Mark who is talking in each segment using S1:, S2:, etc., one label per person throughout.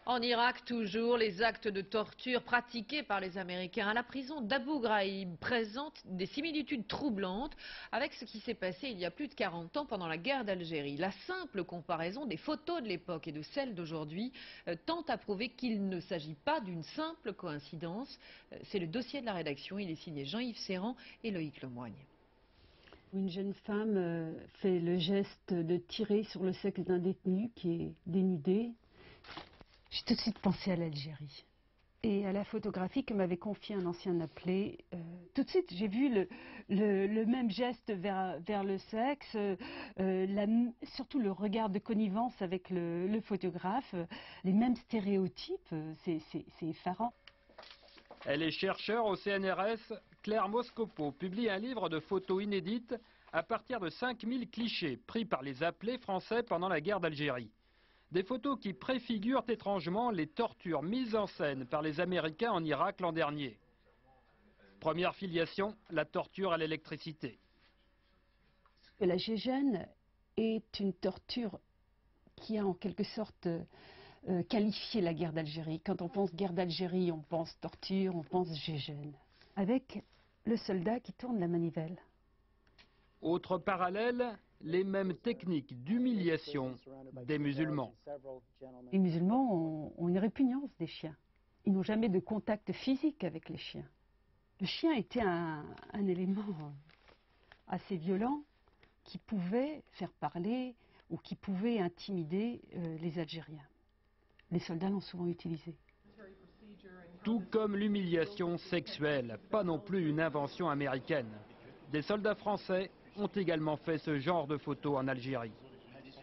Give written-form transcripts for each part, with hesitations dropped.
S1: En Irak, toujours, les actes de torture pratiqués par les Américains à la prison d'Abu Ghraib présentent des similitudes troublantes avec ce qui s'est passé il y a plus de 40 ans pendant la guerre d'Algérie. La simple comparaison des photos de l'époque et de celles d'aujourd'hui tente à prouver qu'il ne s'agit pas d'une simple coïncidence. C'est le dossier de la rédaction, il est signé Jean-Yves Serrand et Loïc Lemoigne.
S2: Une jeune femme fait le geste de tirer sur le sexe d'un détenu qui est dénudé. J'ai tout de suite pensé à l'Algérie et à la photographie que m'avait confiée un ancien appelé. Tout de suite, j'ai vu le même geste vers le sexe, surtout le regard de connivence avec le photographe, les mêmes stéréotypes, c'est effarant.
S3: Elle est chercheure au CNRS. Claire Moscopo publie un livre de photos inédites à partir de 5000 clichés pris par les appelés français pendant la guerre d'Algérie. Des photos qui préfigurent étrangement les tortures mises en scène par les Américains en Irak l'an dernier. Première filiation, la torture à l'électricité.
S2: La GIGN est une torture qui a en quelque sorte qualifié la guerre d'Algérie. Quand on pense guerre d'Algérie, on pense torture, on pense GIGN. Avec le soldat qui tourne la manivelle.
S3: Autre parallèle, les mêmes techniques d'humiliation des musulmans.
S2: Les musulmans ont une répugnance des chiens. Ils n'ont jamais de contact physique avec les chiens. Le chien était un élément assez violent qui pouvait faire parler ou qui pouvait intimider les Algériens. Les soldats l'ont souvent utilisé.
S3: Tout comme l'humiliation sexuelle, pas non plus une invention américaine. Des soldats français ont également fait ce genre de photos en Algérie.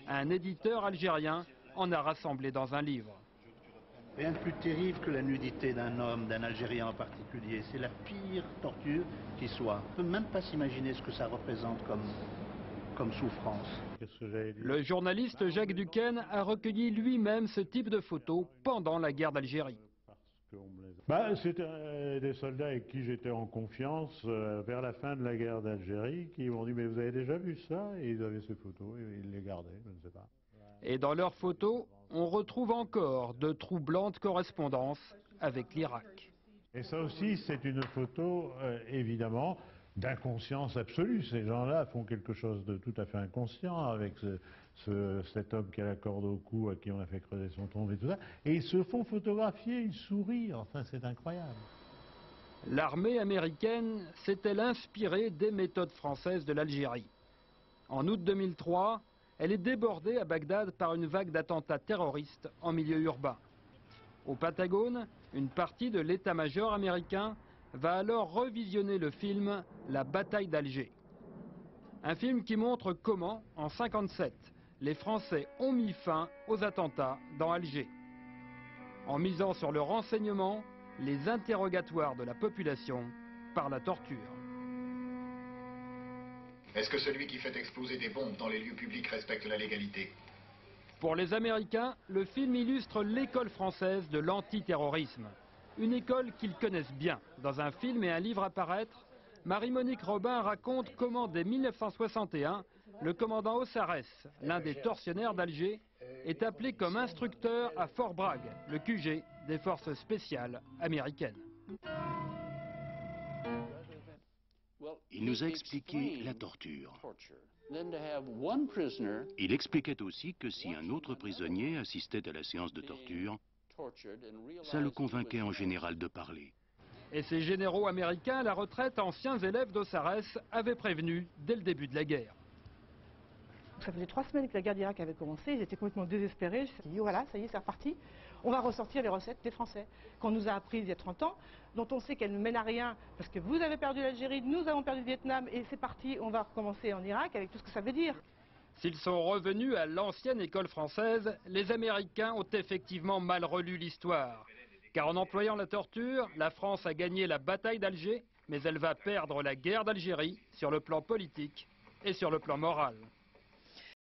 S3: Un éditeur algérien en a rassemblé dans un livre.
S4: Rien de plus terrible que la nudité d'un homme, d'un Algérien en particulier. C'est la pire torture qui soit. On ne peut même pas s'imaginer ce que ça représente comme souffrance.
S3: Le journaliste Jacques Duquesne a recueilli lui-même ce type de photos pendant la guerre d'Algérie.
S5: C'était des soldats avec qui j'étais en confiance vers la fin de la guerre d'Algérie qui m'ont dit « mais vous avez déjà vu ça ?» et ils avaient ces photos et ils les gardaient, je ne sais pas.
S3: Et dans leurs photos, on retrouve encore de troublantes correspondances avec l'Irak.
S5: Et ça aussi, c'est une photo, évidemment, d'inconscience absolue. Ces gens-là font quelque chose de tout à fait inconscient avec cet homme qui a la corde au cou, à qui on a fait creuser son tombe et tout ça. Et ils se font photographier, ils sourient, enfin c'est incroyable.
S3: L'armée américaine s'est-elle inspirée des méthodes françaises de l'Algérie? En août 2003, elle est débordée à Bagdad par une vague d'attentats terroristes en milieu urbain. Au Pentagone, une partie de l'état-major américain va alors revisionner le film « La bataille d'Alger ». Un film qui montre comment, en 1957, les Français ont mis fin aux attentats dans Alger. En misant sur le renseignement, les interrogatoires de la population par la torture.
S6: Est-ce que celui qui fait exploser des bombes dans les lieux publics respecte la légalité?
S3: Pour les Américains, le film illustre l'école française de l'antiterrorisme. Une école qu'ils connaissent bien. Dans un film et un livre à paraître, Marie-Monique Robin raconte comment, dès 1961, le commandant Ossarès, l'un des tortionnaires d'Alger, est appelé comme instructeur à Fort Bragg, le QG des forces spéciales américaines.
S7: Il nous a expliqué la torture. Il expliquait aussi que si un autre prisonnier assistait à la séance de torture, ça le convainquait en général de parler.
S3: Et ces généraux américains à la retraite, anciens élèves d'Ossarès, avaient prévenu dès le début de la guerre.
S8: Ça faisait 3 semaines que la guerre d'Irak avait commencé, ils étaient complètement désespérés. Je me suis dit, voilà, ça y est, c'est reparti. On va ressortir les recettes des Français, qu'on nous a apprises il y a 30 ans, dont on sait qu'elles ne mènent à rien, parce que vous avez perdu l'Algérie, nous avons perdu le Vietnam, et c'est parti, on va recommencer en Irak avec tout ce que ça veut dire.
S3: S'ils sont revenus à l'ancienne école française, les Américains ont effectivement mal relu l'histoire. Car en employant la torture, la France a gagné la bataille d'Alger, mais elle va perdre la guerre d'Algérie sur le plan politique et sur le plan moral.